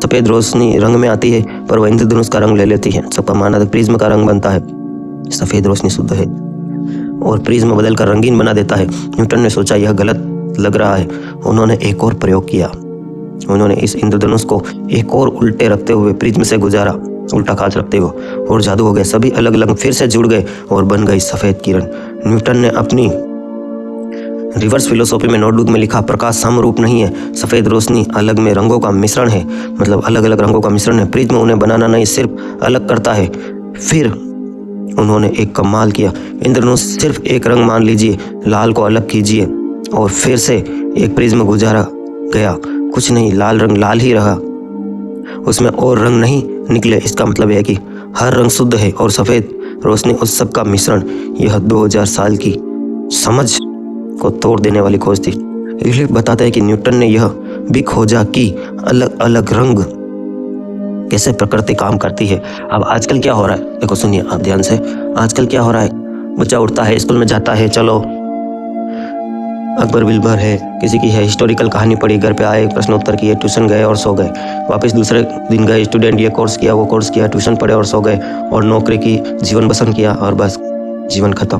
सफ़ेद रोशनी रंग में आती है पर वह इंद्रधनुष का रंग ले लेती है। सबका मानना था प्रिज्म का रंग बनता है, सफ़ेद रोशनी शुद्ध है और प्रिज्म बदल कर रंगीन बना देता है। न्यूटन ने सोचा यह गलत लग रहा है। उन्होंने एक और प्रयोग किया। उन्होंने इस इंद्रधनुष को एक और उल्टे रखते हुए प्रिज्म से गुजारा, उल्टा कांच रखते हुए, और जादू हो गया। सभी अलग अलग फिर से जुड़ गए और बन गई सफ़ेद किरण। न्यूटन ने अपनी रिवर्स फिलोसॉफी में नोटबुक में लिखा, प्रकाश समरूप नहीं है, सफ़ेद रोशनी अलग में रंगों का मिश्रण है, मतलब अलग अलग रंगों का मिश्रण है। प्रिज्म उन्हें बनाना नहीं, सिर्फ अलग करता है। फिर उन्होंने एक कमाल किया। इंद्रधनुष सिर्फ एक रंग मान लीजिए, लाल को अलग कीजिए और फिर से एक प्रिज्म गुजारा गया। कुछ नहीं, लाल रंग लाल ही रहा, उसमें और रंग नहीं निकले। इसका मतलब है कि हर रंग शुद्ध है और सफ़ेद रोशनी उस सब का मिश्रण। यह 2000 साल की समझ को तोड़ देने वाली खोज थी। इसलिए बताता है कि न्यूटन ने यह भी खोजा कि अलग अलग रंग कैसे प्रकृति काम करती है। अब आजकल क्या हो रहा है, देखो सुनिए आप ध्यान से। आजकल क्या हो रहा है, बच्चा उठता है, स्कूल में जाता है, चलो अकबर बिरबल है, किसी की है हिस्टोरिकल कहानी पढ़ी, घर पे आए, प्रश्न उत्तर किए, ट्यूशन गए और सो गए। वापस दूसरे दिन गए, स्टूडेंट ये कोर्स किया, वो कोर्स किया, ट्यूशन पढ़े और सो गए और नौकरी की, जीवन बसंत किया और बस जीवन खत्म।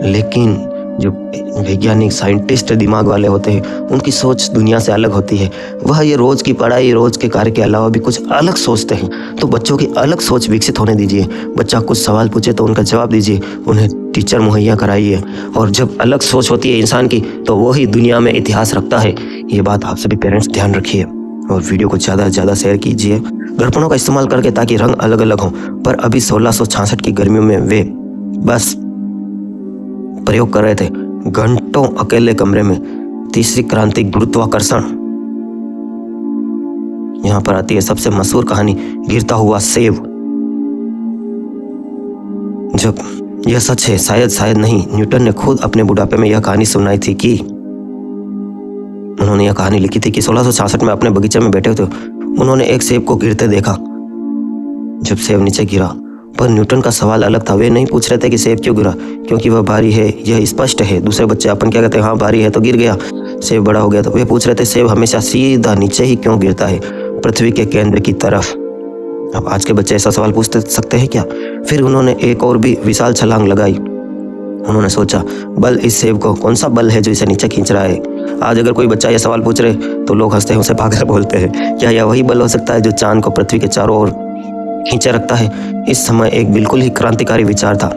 लेकिन जो वैज्ञानिक साइंटिस्ट दिमाग वाले होते हैं, उनकी सोच दुनिया से अलग होती है। वह ये रोज़ की पढ़ाई, रोज़ के कार्य के अलावा भी कुछ अलग सोचते हैं। तो बच्चों की अलग सोच विकसित होने दीजिए। बच्चा कुछ सवाल पूछे तो उनका जवाब दीजिए, उन्हें टीचर मुहैया कराइए। और जब अलग सोच होती है इंसान की, तो वही दुनिया में इतिहास रखता है। ये बात आप सभी पेरेंट्स ध्यान रखिए और वीडियो को ज़्यादा से ज़्यादा शेयर कीजिए दर्पणों का इस्तेमाल करके, ताकि रंग अलग अलग हों। पर अभी 1666 की गर्मियों में वे बस प्रयोग कर रहे थे, घंटों अकेले कमरे में। तीसरी क्रांति, गुरुत्वाकर्षण। यहां पर आती है सबसे मशहूर कहानी, गिरता हुआ सेब। जब यह सच है, शायद नहीं, न्यूटन ने खुद अपने बुढ़ापे में यह कहानी सुनाई थी कि उन्होंने यह कहानी लिखी थी कि 1666 में अपने बगीचे में बैठे थे, उन्होंने एक सेब को गिरते देखा। जब सेब नीचे गिरा, पर न्यूटन का सवाल अलग था। वे नहीं पूछ रहे थे कि सेब क्यों गिरा, क्योंकि वह भारी है, यह स्पष्ट है। दूसरे बच्चे अपन क्या कहते हैं, हाँ भारी है तो गिर गया, सेब बड़ा हो गया। तो वे पूछ रहे थे सेब हमेशा सीधा नीचे ही क्यों गिरता है, पृथ्वी के केंद्र की तरफ। अब आज के बच्चे ऐसा सवाल पूछ सकते हैं क्या? फिर उन्होंने एक और भी विशाल छलांग लगाई। उन्होंने सोचा, बल इस सेब को, कौन सा बल है जो इसे नीचे खींच रहा है? आज अगर कोई बच्चा यह सवाल पूछ रहे तो लोग हंसते हैं, उसे पागल बोलते हैं। क्या यह वही बल हो सकता है जो चांद को पृथ्वी के चारों ओर खींचे रखता है? इस समय एक बिल्कुल ही क्रांतिकारी विचार था।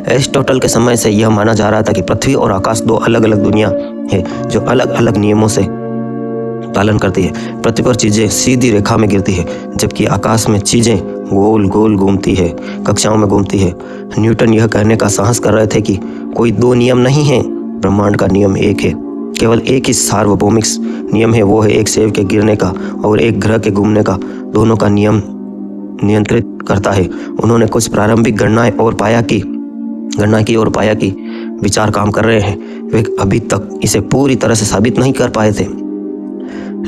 एरिस्टोटल के समय से यह माना जा रहा था कि पृथ्वी और आकाश दो अलग अलग दुनिया है जो अलग अलग नियमों से पालन करती है। पृथ्वी पर चीजें सीधी रेखा में गिरती है, जबकि आकाश में चीजें गोल गोल घूमती है, कक्षाओं में घूमती है। न्यूटन यह कहने का साहस कर रहे थे कि कोई दो नियम नहीं है, ब्रह्मांड का नियम एक है। केवल एक ही सार्वभौमिक नियम है, वो है एक सेब के गिरने का और एक ग्रह के घूमने का। दोनों का नियम नियंत्रित करता है। उन्होंने कुछ प्रारंभिक गणना की और पाया कि विचार काम कर रहे हैं। वे अभी तक इसे पूरी तरह से साबित नहीं कर पाए थे,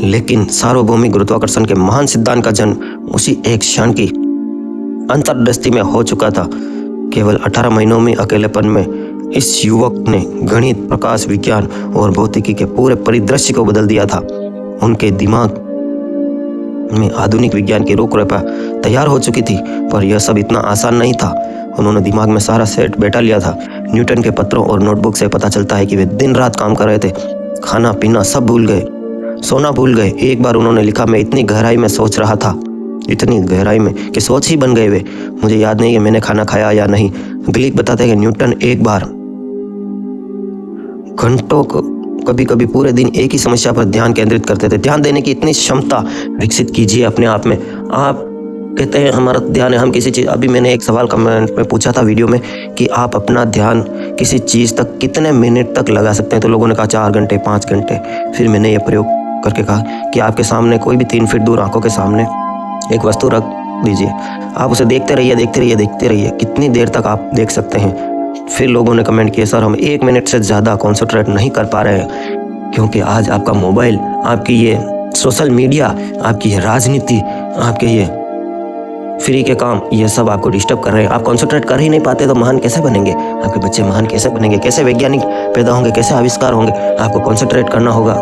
लेकिन सार्वभौमिक गुरुत्वाकर्षण के महान सिद्धांत का जन्म उसी एक क्षण की अंतर्दृष्टि में हो चुका था। केवल 18 महीनों में अकेलेपन में इस युवक ने गणित, प्रकाश विज्ञान और भौतिकी के पूरे परिदृश्य को बदल दिया था। उनके दिमाग में आधुनिक विज्ञान की रूपरेखा तैयार हो चुकी थी, पर यह सब इतना आसान नहीं था। उन्होंने दिमाग में सारा सेट बैठा लिया था। न्यूटन के पत्रों और नोटबुक से पता चलता है कि वे दिन रात काम कर रहे थे, खाना पीना सब भूल गए, सोना भूल गए। एक बार उन्होंने लिखा, मैं इतनी गहराई में सोच रहा था, इतनी गहराई में कि सोच ही बन गए वे। मुझे याद नहीं कि मैंने खाना खाया या नहीं। ग्लिक बताते हैं कि न्यूटन एक बार घंटों कभी कभी पूरे दिन एक ही समस्या पर ध्यान केंद्रित करते थे। ध्यान देने की इतनी क्षमता विकसित कीजिए अपने आप में। आप कहते हैं हमारा ध्यान है, हम किसी चीज़, अभी मैंने एक सवाल कमेंट में पूछा था वीडियो में कि आप अपना ध्यान किसी चीज़ तक कितने मिनट तक लगा सकते हैं, तो लोगों ने कहा 4 घंटे 5 घंटे। फिर मैंने ये प्रयोग करके कहा कि आपके सामने कोई भी 3 फीट दूर आंखों के सामने एक वस्तु रख दीजिए, आप उसे देखते रहिए, कितनी देर तक आप देख सकते हैं। फिर लोगों ने कमेंट किया, सर हम 1 मिनट से ज़्यादा कॉन्सेंट्रेट नहीं कर पा रहे हैं, क्योंकि आज आपका मोबाइल, आपकी ये सोशल मीडिया, आपकी ये राजनीति, आपके ये फ्री के काम, ये सब आपको डिस्टर्ब कर रहे हैं। आप कॉन्सेंट्रेट कर ही नहीं पाते तो महान कैसे बनेंगे? आपके बच्चे महान कैसे बनेंगे? कैसे वैज्ञानिक पैदा होंगे? कैसे आविष्कार होंगे? आपको कॉन्सेंट्रेट करना होगा।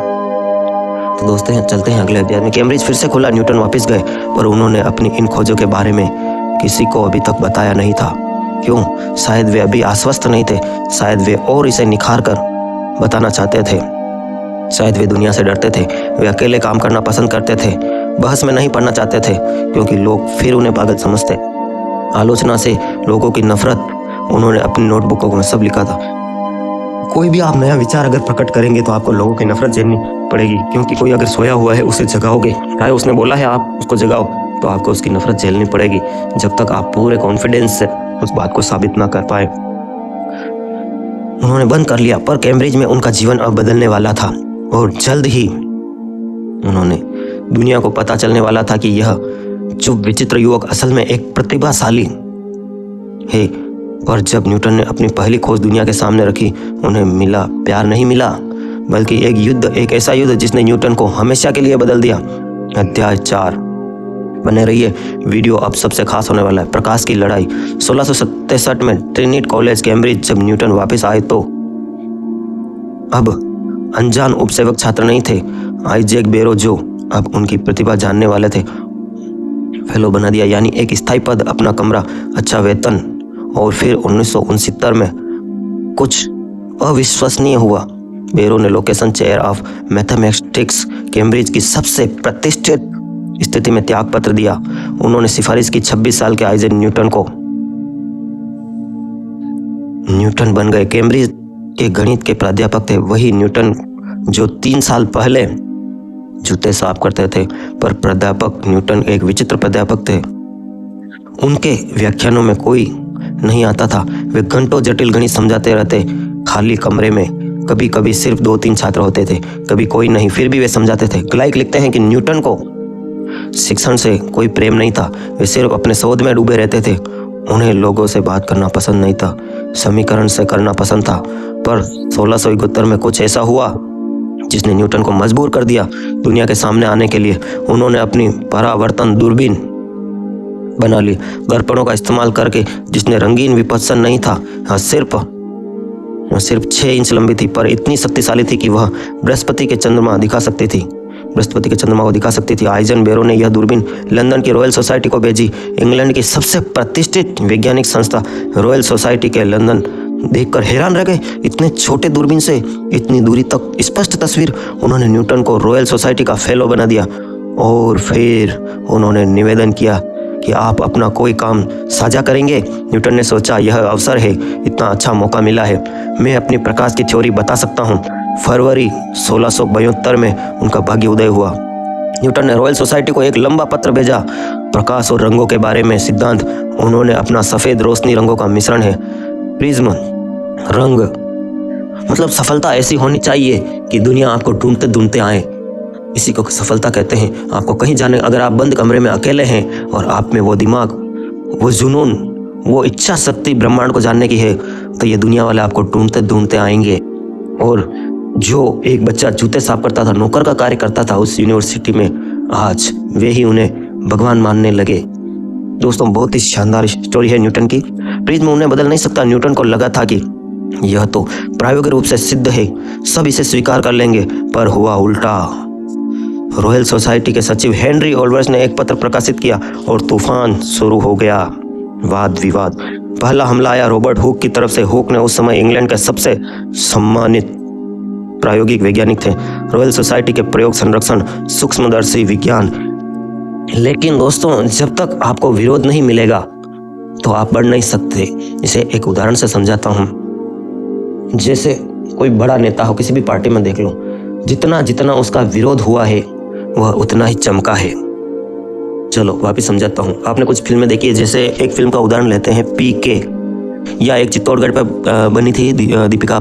तो दोस्तों चलते हैं अगले अध्याय में। कैम्ब्रिज फिर से खुला, न्यूटन वापस गए, पर उन्होंने अपनी इन खोजों के बारे में किसी को अभी तक बताया नहीं था। क्यों? शायद वे अभी आश्वस्त नहीं थे, शायद वे और इसे निखार कर बताना चाहते थे, शायद वे दुनिया से डरते थे, वे अकेले काम करना पसंद करते थे, बहस में नहीं पढ़ना चाहते थे क्योंकि लोग फिर उन्हें पागल समझते। आलोचना से लोगों की नफरत, उन्होंने अपनी नोटबुकों में सब लिखा था। कोई भी आप नया विचार अगर प्रकट करेंगे तो आपको लोगों की नफरत झेलनी पड़ेगी, क्योंकि कोई अगर सोया हुआ है उसे जगाओगे, चाहे उसने बोला है आप उसको जगाओ, तो आपको उसकी नफरत झेलनी पड़ेगी जब तक आप पूरे कॉन्फिडेंस से उस बात को साबित ना कर पाए। उन्होंने बंद कर लिया, पर कैम्ब्रिज में उनका जीवन अब बदलने वाला था और जल्द ही उन्होंने दुनिया को पता चलने वाला था कि यह चुप विचित्र युवक असल में एक प्रतिभाशाली है। पर जब न्यूटन ने अपनी पहली खोज दुनिया के सामने रखी, उन्हें मिला प्यार नहीं मिला, बल्कि एक युद्ध, एक ऐसा युद्ध जिसने न्यूटन को हमेशा के लिए बदल दिया। अध्याय 4। बने रहिए, वीडियो अब सबसे खास होने वाला है। प्रकाश की लड़ाई। 1667 में ट्रिनिटी कॉलेज कैम्ब्रिज जब न्यूटन वापस आए तो अब अनजान उपसेवक छात्र नहीं थे। आइजैक बेरो, जो अब उनकी प्रतिभा जानने वाले थे, फेलो बना दिया, यानी एक स्थायी पद, अपना कमरा, अच्छा वेतन। और फिर 1969 में कुछ अविश्वसनीय हुआ। बेरो ने location chair of mathematics Cambridge की सबसे प्रतिष्ठित स्थिति में त्याग पत्र दिया। उन्होंने सिफारिश की 26 साल के आइजैक न्यूटन को। न्यूटन बन गए कैम्ब्रिज के गणित के प्राध्यापक थे, वही न्यूटन जो 3 साल पहले जूते साफ करते थे। पर प्राध्यापक न्यूटन एक विचित्र प्राध्यापक थे। उनके व्याख्यानों में कोई नहीं आता था, वे घंटों जटिल गणित समझाते रहते खाली कमरे में। कभी कभी सिर्फ 2-3 छात्र होते थे, कभी कोई नहीं, फिर भी वे समझाते थे। ग्लाइक लिखते हैं कि न्यूटन को शिक्षण से कोई प्रेम नहीं था, वे सिर्फ अपने शोध में डूबे रहते थे। उन्हें लोगों से बात करना पसंद नहीं था, समीकरण से करना पसंद था। पर 1671 में कुछ ऐसा हुआ जिसने न्यूटन को मजबूर कर दिया दुनिया के सामने आने के लिए। उन्होंने अपनी परावर्तन दूरबीन बना ली, दर्पणों का इस्तेमाल करके, जिसने रंगीन विपत्सन नहीं था, सिर्फ 6 इंच लंबी थी, पर इतनी शक्तिशाली थी कि वह बृहस्पति के चंद्रमा दिखा सकती थी, बृहस्पति के चंद्रमा को दिखा सकती थी। आइजन बेरो ने यह दूरबीन लंदन की रॉयल सोसाइटी को भेजी। इंग्लैंड की सबसे प्रतिष्ठित वैज्ञानिक संस्था रॉयल सोसाइटी के लंदन देखकर हैरान रह गए। इतने छोटे दूरबीन से इतनी दूरी तक स्पष्ट तस्वीर। उन्होंने न्यूटन को रॉयल सोसाइटी का फेलो बना दिया और फिर उन्होंने निवेदन किया कि आप अपना कोई काम साझा करेंगे। न्यूटन ने सोचा, यह अवसर है, इतना अच्छा मौका मिला है, मैं अपनी प्रकाश की थ्योरी बता सकता हूँ। फरवरी 1672 में उनका भाग्य उदय हुआ। न्यूटन ने रॉयल सोसाइटी को एक लंबा पत्र भेजा, प्रकाश और रंगों के बारे में सिद्धांत। उन्होंने अपना सफ़ेद रोशनी रंगों का मिश्रण है, प्रिज्म रंग, मतलब सफलता ऐसी होनी चाहिए कि दुनिया आपको ढूंढते ढूंढते आए। इसी को सफलता कहते हैं। आपको कहीं जाने, अगर आप बंद कमरे में अकेले हैं और आप में वो दिमाग, वो जुनून, वो इच्छा शक्ति ब्रह्मांड को जानने की है, तो ये दुनिया वाले आपको ढूंढते ढूंढते आएंगे। और जो एक बच्चा जूते साफ करता था, नौकर का कार्य करता था उस यूनिवर्सिटी में, आज वे ही उन्हें भगवान मानने लगे। दोस्तों, बहुत ही शानदार स्टोरी है न्यूटन की। प्रिज्म उन्हें बदल नहीं सकता। न्यूटन को लगा था कि यह तो प्रायोगिक रूप से सिद्ध है, सब इसे स्वीकार कर लेंगे, पर हुआ उल्टा। रॉयल सोसाइटी के सचिव हेनरी ओल्वर्स ने एक पत्र प्रकाशित किया और तूफान शुरू हो गया। वाद विवाद। पहला हमला आया रॉबर्ट हुक की तरफ से। हुक ने उस समय इंग्लैंड के सबसे सम्मानित प्रायोगिक वैज्ञानिक थे। रॉयल सोसाइटी के प्रयोग, संरक्षण, सूक्ष्मदर्शी विज्ञान। लेकिन दोस्तों, जब तक आपको विरोध नहीं मिलेगा तो आप बढ़ नहीं सकते। इसे एक उदाहरण से समझाता हूँ। जैसे कोई बड़ा नेता हो, किसी भी पार्टी में देख लो, जितना जितना उसका विरोध हुआ है वह उतना ही चमका है। चलो वापिस समझाता हूँ। आपने कुछ फिल्में देखी है, जैसे एक फिल्म का उदाहरण लेते हैं, पीके, या एक चित्तौड़गढ़ पर बनी थी दीपिका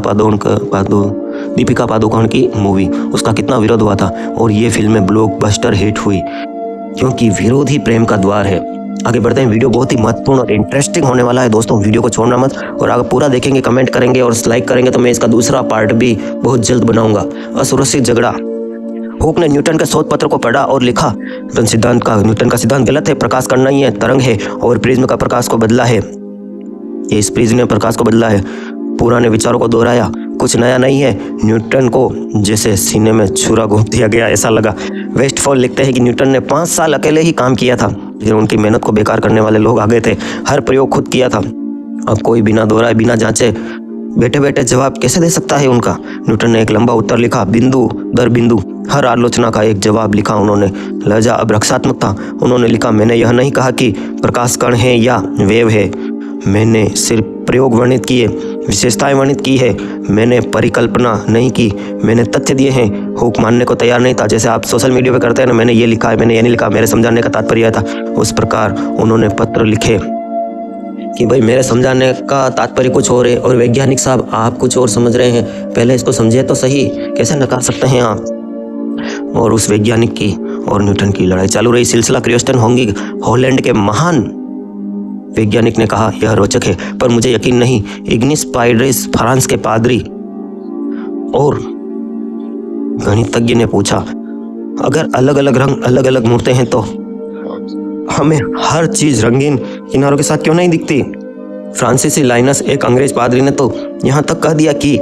पादुकोण की मूवी। उसका कितना विरोध हुआ था और ये फिल्में ब्लॉकबस्टर हिट हुई, क्योंकि विरोध ही प्रेम का द्वार है। आगे बढ़ते हैं। वीडियो बहुत ही महत्वपूर्ण और इंटरेस्टिंग होने वाला है दोस्तों, वीडियो को छोड़ना मत। और अगर पूरा देखेंगे, कमेंट करेंगे और लाइक करेंगे तो मैं इसका दूसरा पार्ट भी बहुत जल्द बनाऊंगा। असुरक्षित झगड़ा। हुक ने न्यूटन के शोध पत्र को पढ़ा और लिखा, न्यूटन का सिद्धांत गलत है, प्रकाश करना ही है, तरंग है, और प्रिज्म का प्रकाश को बदला है। इस प्रिज्म ने प्रकाश को बदला है। पुराने विचारों को दोहराया, कुछ नया नहीं है। न्यूटन को जैसे सीने में छुरा घोंप दिया गया ऐसा लगा। वेस्टफॉल लिखते हैं कि न्यूटन ने 5 साल अकेले ही काम किया था, लेकिन उनकी मेहनत को बेकार करने वाले लोग आ गए थे। हर प्रयोग खुद किया था। अब कोई बिना दोहराए बिना जांचे बैठे बैठे जवाब कैसे दे सकता है उनका। न्यूटन ने एक लंबा उत्तर लिखा, बिंदु दर बिंदु हर आलोचना का एक जवाब लिखा उन्होंने। लहजा अब रक्षात्मक था। उन्होंने लिखा, मैंने यह नहीं कहा कि प्रकाश कण है या वेव है, मैंने सिर्फ प्रयोग वर्णित किए, विशेषताएं वर्णित की है। मैंने परिकल्पना नहीं की, मैंने तथ्य दिए हैं। हुक मानने को तैयार नहीं था, जैसे आप सोशल मीडिया पे करते हैं ना, मैंने ये लिखा है, मैंने ये नहीं लिखा, मेरे समझाने का तात्पर्य था। उस प्रकार उन्होंने पत्र लिखे कि भाई मेरे समझाने का तात्पर्य कुछ और है और वैज्ञानिक साहब आप कुछ और समझ रहे हैं, पहले इसको समझे तो सही, कैसे नकार सकते हैं आप। और उस वैज्ञानिक की और न्यूटन की लड़ाई चालू रही। सिलसिला क्रिस्टियन होंगी, हॉलैंड के महान वैज्ञानिक ने कहा, यह रोचक है पर मुझे यकीन नहीं। इग्निस पाइड्रेस फ्रांस के पादरी और गणितज्ञ ने पूछा, अगर अलग अलग रंग अलग अलग मूर्तें हैं तो हमें हर चीज रंगीन किनारों के साथ क्यों नहीं दिखती। फ्रांसीसी लाइनस एक अंग्रेज पादरी ने तो यहाँ तक कह दिया कि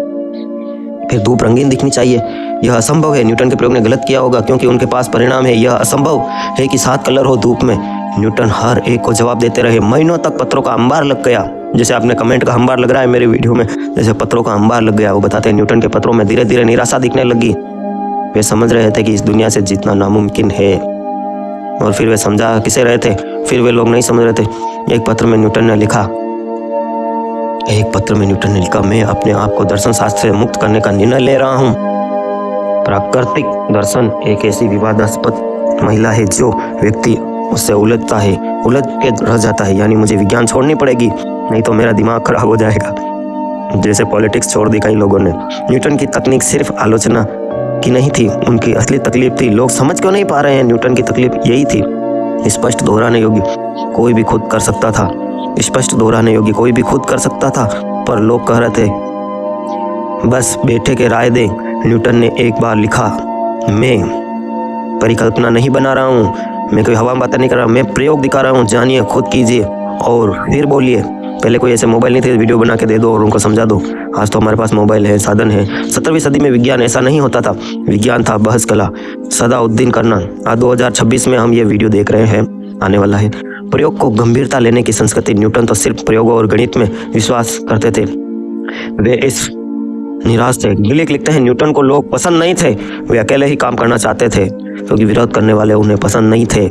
फिर धूप रंगीन दिखनी चाहिए। यह असंभव है, न्यूटन के प्रयोग ने गलत किया होगा क्योंकि उनके पास परिणाम है। यह असंभव है कि 7 कलर हो धूप में। न्यूटन हर एक को जवाब देते रहे। महीनों तक पत्रों का अंबार लग गया। जैसे आपने कमेंट का अंबार लग रहा है मेरे वीडियो में, जैसे पत्रों का अंबार लग गया। वो बताते हैं न्यूटन के पत्रों में धीरे धीरे निराशा दिखने लगी। वे समझ रहे थे कि इस दुनिया से जीतना नामुमकिन है। और फिर वे समझा किसे रहे थे, फिर वे लोग नहीं समझ रहे थे। एक पत्र में न्यूटन ने लिखा, मैं अपने आप को दर्शन शास्त्र से मुक्त करने का निर्णय ले रहा हूँ। प्राकृतिक दर्शन एक ऐसी विवादास्पद महिला है जो व्यक्ति उससे उलझता है, उलझ के रह जाता है। यानी मुझे विज्ञान छोड़नी पड़ेगी, नहीं तो मेरा दिमाग खराब हो जाएगा। जैसे पॉलिटिक्स छोड़ दी कई लोगों ने। न्यूटन की तकनीक सिर्फ आलोचना की नहीं थी, उनकी असली तकलीफ थी। लोग समझ क्यों नहीं पा रहे हैं, न्यूटन की तकलीफ यही थी। स्पष्ट दोहराने योग्य कोई भी खुद कर सकता था, पर लोग कह रहे थे बस बैठे के राय दें। न्यूटन ने एक बार लिखा, मैं परिकल्पना नहीं बना रहा हूँ, मैं कोई हवा में बातें नहीं कर रहा, मैं प्रयोग दिखा रहा हूँ, जानिए, खुद कीजिए और फिर बोलिए। पहले कोई ऐसे मोबाइल नहीं थे, वीडियो बना के दे दो और उनको समझा दो। आज तो हमारे पास मोबाइल है, साधन है। 17वीं सदी में विज्ञान ऐसा नहीं होता था। विज्ञान था बहस कला, सदाउद्दीन करना। आज 2026 में हम ये वीडियो देख रहे हैं, आने वाला है। प्रयोग को गंभीरता लेने की संस्कृति। न्यूटन तो सिर्फ प्रयोगों और गणित में विश्वास करते थे। वे इस निराश थे। गिलिक लिखते हैं, न्यूटन को लोग पसंद नहीं थे, वे अकेले ही काम करना चाहते थे क्योंकि विरोध करने वाले उन्हें पसंद नहीं थे।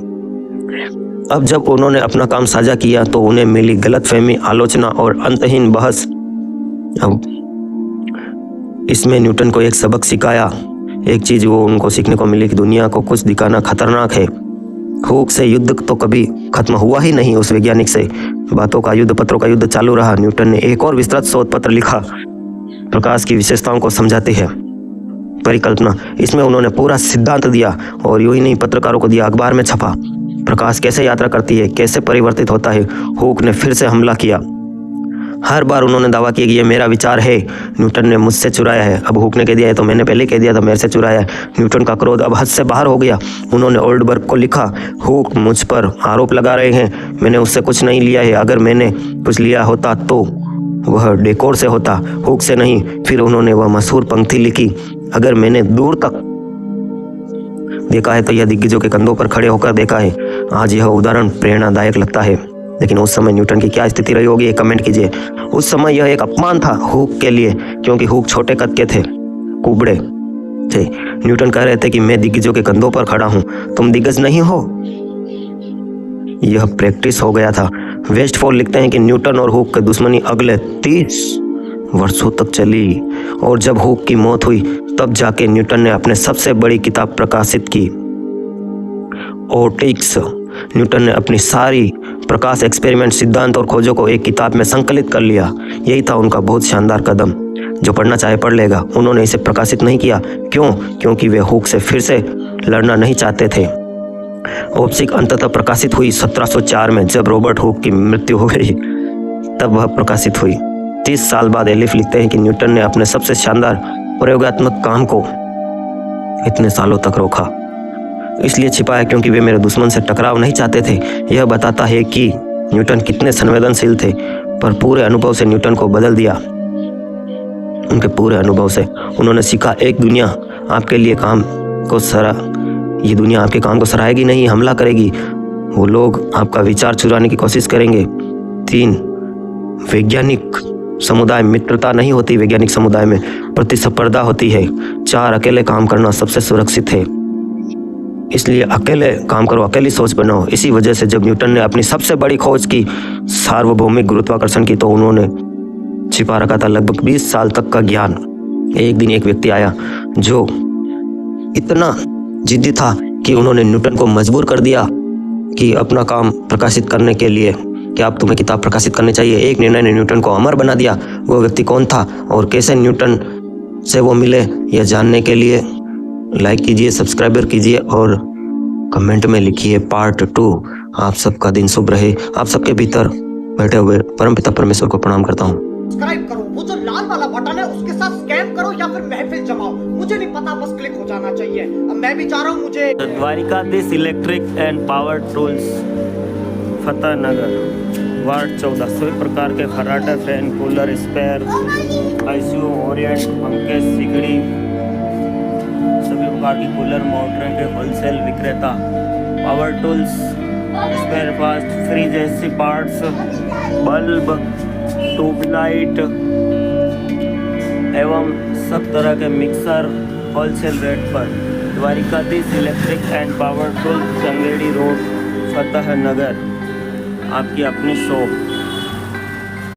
अब जब उन्होंने अपना काम साझा किया तो उन्हें मिली गलतफहमी, आलोचना और अंतहीन बहस। अब इसमें न्यूटन को एक सबक सिखाया। एक चीज वो उनको सीखने को मिली कि दुनिया को कुछ दिखाना खतरनाक है। हुक से युद्ध तो कभी खत्म हुआ ही नहीं। उस वैज्ञानिक से बातों का युद्ध, पत्रों का युद्ध चालू रहा। न्यूटन ने एक और विस्तृत शोध पत्र लिखा, प्रकाश की विशेषताओं को समझाते हैं परिकल्पना। इसमें उन्होंने पूरा सिद्धांत दिया और यूं ही नहीं, पत्रकारों को दिया, अखबार में छपा। प्रकाश कैसे यात्रा करती है, कैसे परिवर्तित होता है। हुक ने फिर से हमला किया। हर बार उन्होंने दावा किया कि ये मेरा विचार है, न्यूटन ने मुझसे चुराया है। अब हुक ने कह दिया है तो मैंने पहले कह दिया था, मेरे से चुराया है। न्यूटन का क्रोध अब हद से बाहर हो गया। उन्होंने ओल्डबर्ग को लिखा, हुक मुझ पर आरोप लगा रहे हैं, मैंने उससे कुछ नहीं लिया है। अगर मैंने कुछ लिया होता तो वह डेकोर से होता, हुक से नहीं। फिर उन्होंने वह मशहूर पंक्ति लिखी, अगर मैंने दूर तक देखा है तो यह दिग्गजों के कंधों पर खड़े होकर देखा है। आज यह उदाहरण प्रेरणादायक लगता है, लेकिन उस समय न्यूटन की क्या स्थिति रही होगी, ये कमेंट कीजिए। उस समय यह एक अपमान था हुक के लिए, क्योंकि हुक छोटे कद के थे, कुबड़े थे। न्यूटन कह रहे थे कि मैं दिग्गजों के कंधों पर खड़ा हूं, तुम दिग्गज नहीं हो। यह प्रैक्टिस हो गया था। वेस्टफॉल लिखते हैं कि न्यूटन और हुक की दुश्मनी अगले 30 वर्षों तक चली और जब हुक की मौत हुई तब जाके न्यूटन ने अपने सबसे बड़ी किताब प्रकाशित की, ओटिक्स। न्यूटन ने अपनी सारी प्रकाश, एक्सपेरिमेंट, सिद्धांत और खोजों को एक किताब में संकलित कर लिया। यही था उनका बहुत शानदार कदम। जो पढ़ना चाहे पढ़ लेगा। उन्होंने इसे प्रकाशित नहीं किया, क्यों? क्योंकि वे हुक से फिर से लड़ना नहीं चाहते थे। ओप्सिक अंततः प्रकाशित हुई 1704 में, जब रॉबर्ट हुक की मृत्यु हो गई तब वह प्रकाशित हुई। 30 साल बाद एलिफ लिखते हैं कि न्यूटन ने अपने सबसे शानदार प्रयोगात्मक काम को इतने सालों तक रोका, इसलिए छिपाया क्योंकि वे मेरे दुश्मन से टकराव नहीं चाहते थे। यह बताता है कि न्यूटन कितने संवेदनशील थे, पर पूरे अनुभव से न्यूटन को बदल दिया। उनके पूरे अनुभव से उन्होंने सीखा, एक दुनिया आपके लिए काम को ये दुनिया आपके काम को सराहेगी नहीं, हमला करेगी। वो लोग आपका विचार चुराने की कोशिश करेंगे। 3, वैज्ञानिक समुदाय मित्रता नहीं होती, वैज्ञानिक समुदाय में प्रतिस्पर्धा होती है। 4, अकेले काम करना सबसे सुरक्षित है, इसलिए अकेले काम करो, अकेली सोच बनाओ। इसी वजह से जब न्यूटन ने अपनी सबसे बड़ी खोज की, सार्वभौमिक गुरुत्वाकर्षण की, तो उन्होंने छिपा रखा था लगभग 20 साल तक का ज्ञान। एक दिन एक व्यक्ति आया जो इतना जिद्दी था कि उन्होंने न्यूटन को मजबूर कर दिया कि अपना काम प्रकाशित करने के लिए कि आप तुम्हें किताब प्रकाशित करनी चाहिए। एक निर्णय ने न्यूटन को अमर बना दिया। वो व्यक्ति कौन था और कैसे न्यूटन से वो मिले, यह जानने के लिए लाइक कीजिए, सब्सक्राइबर कीजिए और कमेंट में लिखिए पार्ट 2। आप सबका दिन शुभ रहे। आप सबके भीतर बैठे हुए परमपिता परमेश्वर को प्रणाम करता हूँ। सब्सक्राइब करो, वो जो लाल वाला बटन है उसके साथ स्कैम करो या फिर महफिल जमाओ, मुझे नहीं पता, बस क्लिक हो जाना चाहिए। अब मैं भी चाह रहा हूँ मुझे Dwarkadhish electric and power tools, Fateh Nagar, ward 14। सभी प्रकार के खर्राटे, fan, cooler, spare, ICU, Orient, पंखे, सिगड़ी, सभी प्रकार की कूलर, मोटरें के होलसेल विक्रेता। Power tools, spare parts, fridge, AC parts, bulb, tubelight एवं सब तरह के मिक्सर होलसेल रेट पर। Dwarkadhish electric and power tools, Changedi road, Fateh Nagar, आपकी अपनी शॉप।